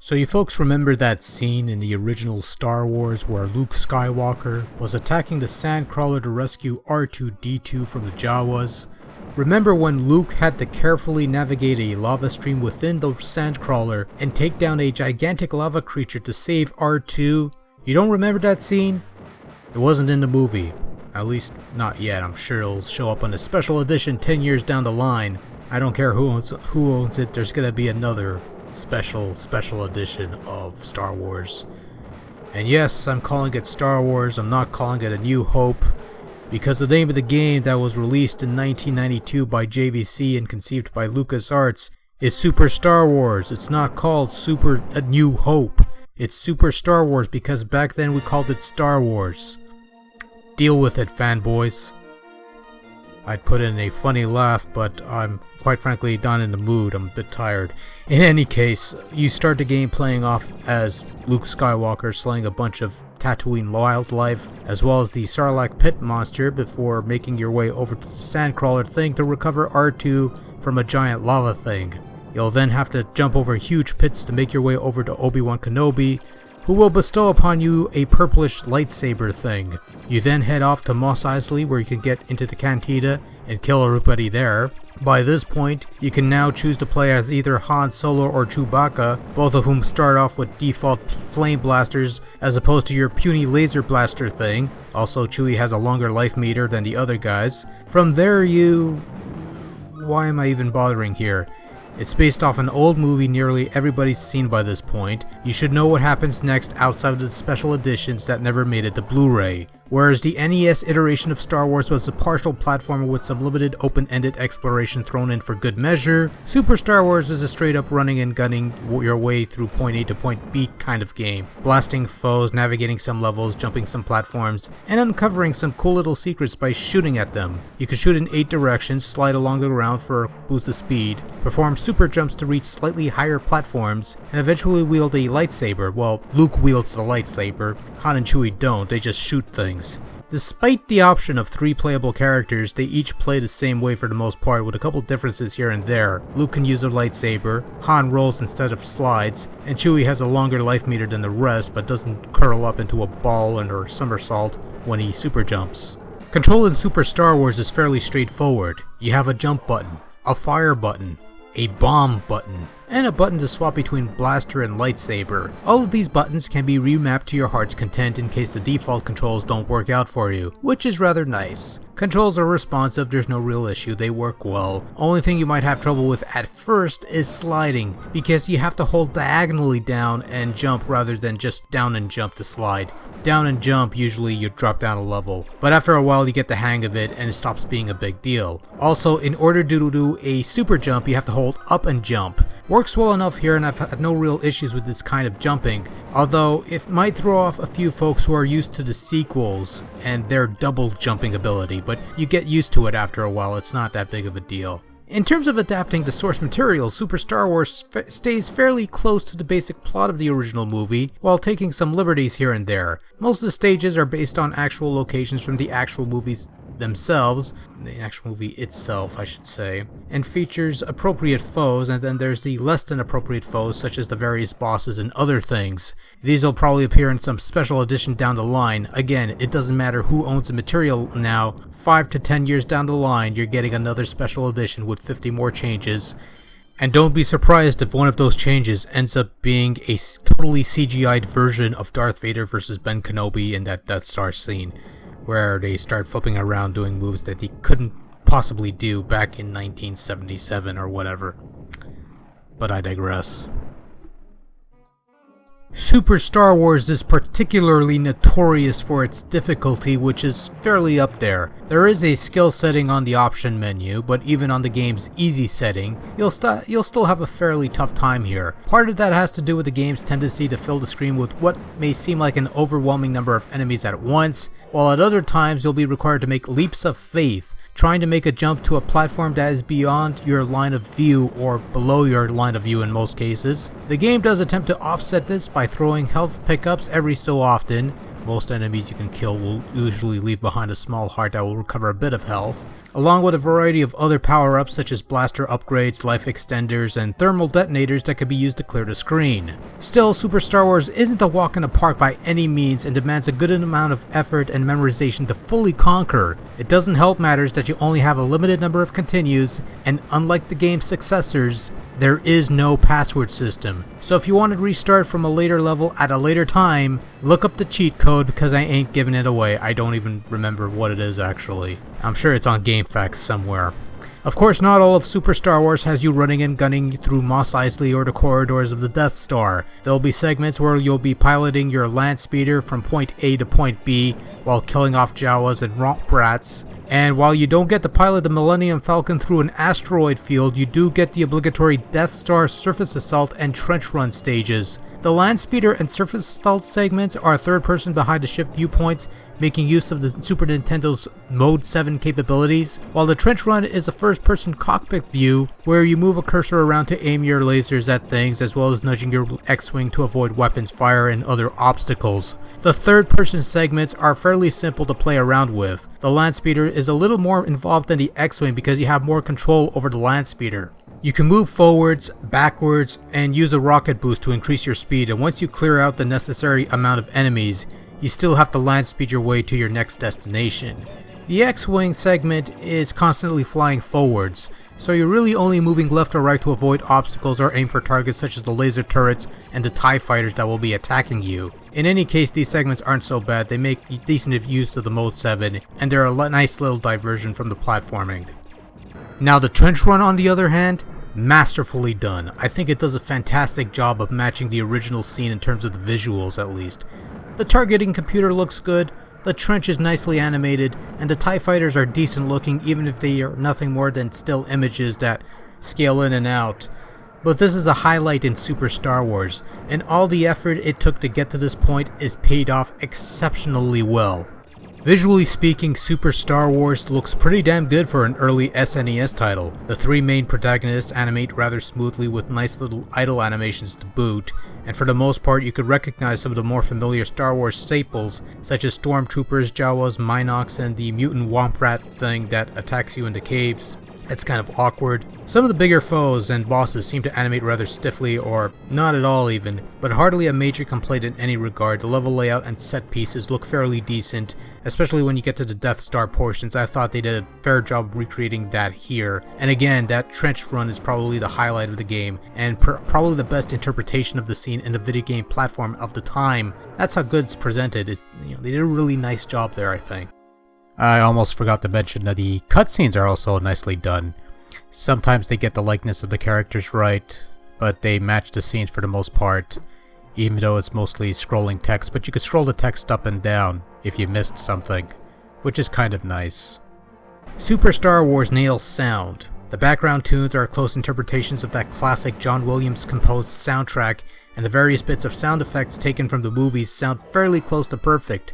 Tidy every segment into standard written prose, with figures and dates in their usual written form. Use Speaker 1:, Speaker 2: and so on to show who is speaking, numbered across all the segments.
Speaker 1: So you folks remember that scene in the original Star Wars where Luke Skywalker was attacking the Sandcrawler to rescue R2-D2 from the Jawas? Remember when Luke had to carefully navigate a lava stream within the Sandcrawler and take down a gigantic lava creature to save R2? You don't remember that scene? It wasn't in the movie. At least not yet. I'm sure it'll show up on a special edition 10 years down the line. I don't care who owns it, there's gonna be another special edition of Star Wars. And yes, I'm calling it Star Wars, I'm not calling it A New Hope, because the name of the game that was released in 1992 by JVC and conceived by LucasArts is Super Star Wars. It's not called Super A New Hope. It's Super Star Wars because back then we called it Star Wars. Deal with it, fanboys. I'd put in a funny laugh, but I'm quite frankly not in the mood. I'm a bit tired. In any case, you start the game playing off as Luke Skywalker slaying a bunch of Tatooine wildlife, as well as the Sarlacc pit monster, before making your way over to the Sandcrawler thing to recover R2 from a giant lava thing. You'll then have to jump over huge pits to make your way over to Obi-Wan Kenobi, who will bestow upon you a purplish lightsaber thing. You then head off to Mos Eisley, where you can get into the Cantina and kill everybody there. By this point, you can now choose to play as either Han Solo or Chewbacca, both of whom start off with default flame blasters as opposed to your puny laser blaster thing. Also, Chewie has a longer life meter than the other guys. From there why am I even bothering here? It's based off an old movie nearly everybody's seen by this point. You should know what happens next outside of the special editions that never made it to Blu-ray. Whereas the NES iteration of Star Wars was a partial platformer with some limited open-ended exploration thrown in for good measure, Super Star Wars is a straight-up running and gunning your way through point A to point B kind of game, blasting foes, navigating some levels, jumping some platforms, and uncovering some cool little secrets by shooting at them. You can shoot in 8 directions, slide along the ground for a boost of speed, perform super jumps to reach slightly higher platforms, and eventually wield a lightsaber. Well, Luke wields the lightsaber, Han and Chewie don't, they just shoot things. Despite the option of 3 playable characters, they each play the same way for the most part, with a couple differences here and there. Luke can use a lightsaber, Han rolls instead of slides, and Chewie has a longer life meter than the rest but doesn't curl up into a ball or somersault when he super jumps. Control in Super Star Wars is fairly straightforward. You have a jump button, a fire button, a bomb button, and a button to swap between blaster and lightsaber. All of these buttons can be remapped to your heart's content in case the default controls don't work out for you, which is rather nice. Controls are responsive, there's no real issue, they work well. Only thing you might have trouble with at first is sliding, because you have to hold diagonally down and jump rather than just down and jump to slide. Down and jump, usually you drop down a level, but after a while you get the hang of it and it stops being a big deal. Also, in order to do a super jump, you have to hold up and jump. Works well enough here, and I've had no real issues with this kind of jumping, although it might throw off a few folks who are used to the sequels and their double jumping ability, but you get used to it after a while, it's not that big of a deal. In terms of adapting the source material, Super Star Wars stays fairly close to the basic plot of the original movie, while taking some liberties here and there. Most of the stages are based on actual locations from the actual movies themselves, the actual movie itself I should say, and features appropriate foes, and then there's the less than appropriate foes such as the various bosses and other things. These will probably appear in some special edition down the line. Again, it doesn't matter who owns the material now, 5 to 10 years down the line you're getting another special edition with 50 more changes. And don't be surprised if one of those changes ends up being a totally CGI'd version of Darth Vader versus Ben Kenobi in that Death Star scene, where they start flipping around doing moves that he couldn't possibly do back in 1977 or whatever. But I digress. Super Star Wars is particularly notorious for its difficulty, which is fairly up there. There is a skill setting on the option menu, but even on the game's easy setting, you'll still have a fairly tough time here. Part of that has to do with the game's tendency to fill the screen with what may seem like an overwhelming number of enemies at once, while at other times you'll be required to make leaps of faith, trying to make a jump to a platform that is beyond your line of view, or below your line of view in most cases. The game does attempt to offset this by throwing health pickups every so often. Most enemies you can kill will usually leave behind a small heart that will recover a bit of health. along with a variety of other power-ups such as blaster upgrades, life extenders, and thermal detonators that can be used to clear the screen. Still, Super Star Wars isn't a walk in the park by any means and demands a good amount of effort and memorization to fully conquer. It doesn't help matters that you only have a limited number of continues, and unlike the game's successors, there is no password system. So if you want to restart from a later level at a later time, look up the cheat code because I ain't giving it away. I don't even remember what it is actually. I'm sure it's on GameFAQs somewhere. Of course, not all of Super Star Wars has you running and gunning through Mos Eisley or the corridors of the Death Star. There'll be segments where you'll be piloting your land speeder from point A to point B while killing off Jawas and romp brats. And while you don't get to pilot the Millennium Falcon through an asteroid field, you do get the obligatory Death Star surface assault and trench run stages. The land speeder and surface assault segments are third person behind the ship viewpoints, making use of the Super Nintendo's Mode 7 capabilities, while the trench run is a first person cockpit view where you move a cursor around to aim your lasers at things as well as nudging your X-Wing to avoid weapons fire and other obstacles. The third person segments are fairly simple to play around with. The land speeder is a little more involved than the X-Wing because you have more control over the land speeder. You can move forwards, backwards, and use a rocket boost to increase your speed, and once you clear out the necessary amount of enemies, you still have to land speed your way to your next destination. The X-Wing segment is constantly flying forwards, so you're really only moving left or right to avoid obstacles or aim for targets such as the laser turrets and the TIE fighters that will be attacking you. In any case, these segments aren't so bad, they make decent use of the Mode 7, and they're a nice little diversion from the platforming. Now the trench run on the other hand, masterfully done. I think it does a fantastic job of matching the original scene in terms of the visuals at least. The targeting computer looks good, the trench is nicely animated, and the TIE fighters are decent looking even if they are nothing more than still images that scale in and out. But this is a highlight in Super Star Wars, and all the effort it took to get to this point is paid off exceptionally well. Visually speaking, Super Star Wars looks pretty damn good for an early SNES title. The three main protagonists animate rather smoothly with nice little idle animations to boot, and for the most part you could recognize some of the more familiar Star Wars staples such as Stormtroopers, Jawas, Minox, and the mutant womp rat thing that attacks you in the caves. It's kind of awkward. Some of the bigger foes and bosses seem to animate rather stiffly or not at all even, but hardly a major complaint in any regard. The level layout and set pieces look fairly decent, especially when you get to the Death Star portions. I thought they did a fair job recreating that here. And again, that trench run is probably the highlight of the game and probably the best interpretation of the scene in the video game platform of the time. That's how good it's presented. They did a really nice job there, I think. I almost forgot to mention that the cutscenes are also nicely done. Sometimes they get the likeness of the characters right, but they match the scenes for the most part, even though it's mostly scrolling text, but you can scroll the text up and down if you missed something, which is kind of nice. Super Star Wars nails sound. The background tunes are close interpretations of that classic John Williams composed soundtrack, and the various bits of sound effects taken from the movies sound fairly close to perfect.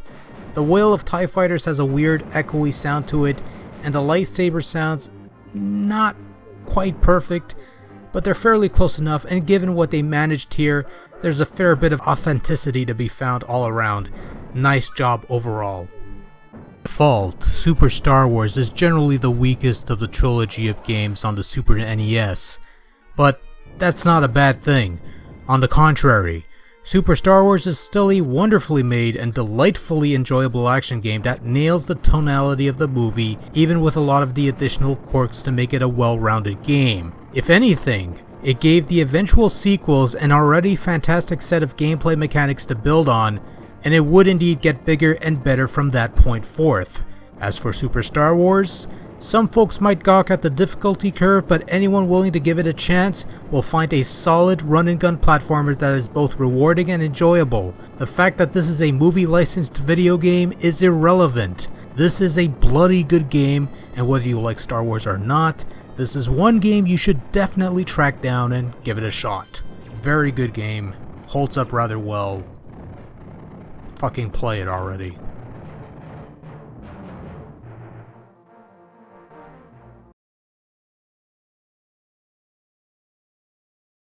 Speaker 1: The wail of TIE fighters has a weird echoey sound to it, and the lightsaber sounds not quite perfect, but they're fairly close enough, and given what they managed here, there's a fair bit of authenticity to be found all around. Nice job overall. Default, Super Star Wars is generally the weakest of the trilogy of games on the Super NES, but that's not a bad thing. On the contrary, Super Star Wars is still a wonderfully made and delightfully enjoyable action game that nails the tonality of the movie, even with a lot of the additional quirks to make it a well-rounded game. If anything, it gave the eventual sequels an already fantastic set of gameplay mechanics to build on, and it would indeed get bigger and better from that point forth. As for Super Star Wars, some folks might gawk at the difficulty curve, but anyone willing to give it a chance will find a solid run-and-gun platformer that is both rewarding and enjoyable. The fact that this is a movie-licensed video game is irrelevant. This is a bloody good game, and whether you like Star Wars or not, this is one game you should definitely track down and give it a shot. Very good game, holds up rather well. Fucking play it already.